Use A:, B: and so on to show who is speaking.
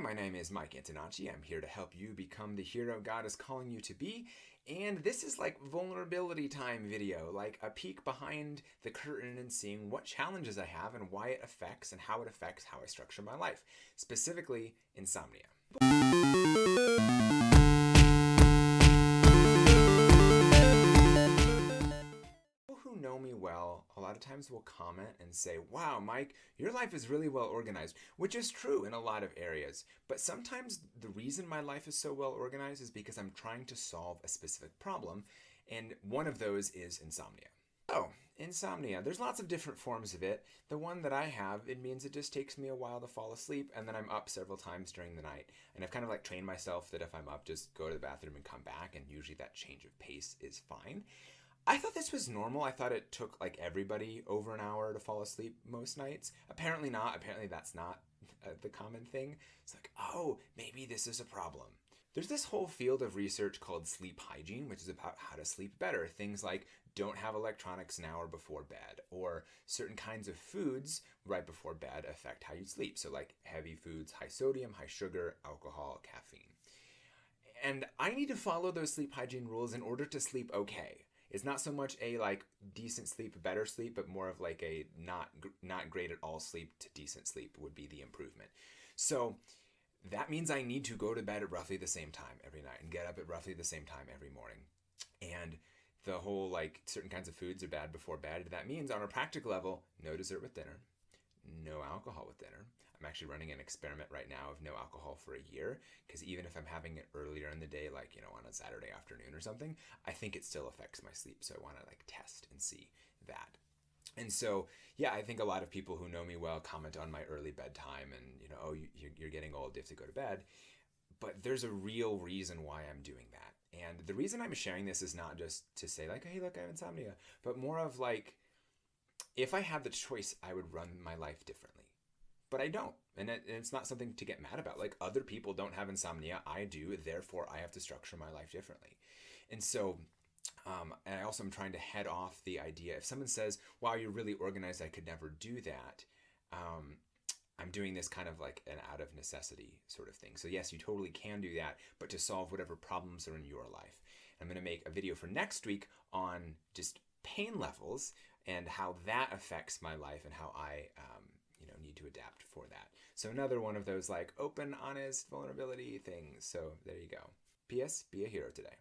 A: my name is Mike Antonacci. I'm here to help you become the hero God is calling you to be. And this is like vulnerability time video, like a peek behind the curtain and seeing what challenges I have and why it affects and how it affects how I structure my life, specifically insomnia. Who know me well a lot of times will comment and say, wow, Mike, your life is really well organized, which is true in a lot of areas. But sometimes the reason my life is so well organized is because I'm trying to solve a specific problem, and one of those is insomnia. So, insomnia, there's lots of different forms of it. The one that I have, it means it just takes me a while to fall asleep, and then I'm up several times during the night. And I've kind of like trained myself that if I'm up, just go to the bathroom and come back, and usually that change of pace is fine. I thought this was normal. I thought it took like everybody over an hour to fall asleep most nights. Apparently not. Apparently that's not the common thing. It's like, oh, maybe this is a problem. There's this whole field of research called sleep hygiene, which is about how to sleep better. Things like don't have electronics an hour before bed, or certain kinds of foods right before bed affect how you sleep. So like heavy foods, high sodium, high sugar, alcohol, caffeine. And I need to follow those sleep hygiene rules in order to sleep okay. It's not so much a like decent sleep, better sleep, but more of like a not great at all sleep to decent sleep would be the improvement. So that means I need to go to bed at roughly the same time every night and get up at roughly the same time every morning. And the whole like certain kinds of foods are bad before bed. That means on a practical level, no dessert with dinner, no alcohol with dinner. I'm actually running an experiment right now of no alcohol for a year, because even if I'm having it earlier in the day, like, on a Saturday afternoon or something, I think it still affects my sleep. So I want to like test and see that. And so, yeah, I think a lot of people who know me well comment on my early bedtime and, oh, you're getting old, you have to go to bed. But there's a real reason why I'm doing that. And the reason I'm sharing this is not just to say like, hey, look, I have insomnia, but more of like, if I had the choice, I would run my life differently. But I don't, and it's not something to get mad about. Like, other people don't have insomnia, I do, therefore I have to structure my life differently. And so, and I also am trying to head off the idea, if someone says, wow, you're really organized, I could never do that, I'm doing this kind of like an out of necessity sort of thing. So yes, you totally can do that, but to solve whatever problems are in your life. I'm going to make a video for next week on just pain levels and how that affects my life and how I need to adapt for that. So another one of those like open, honest vulnerability things. So there you go. P.S. Be a hero today.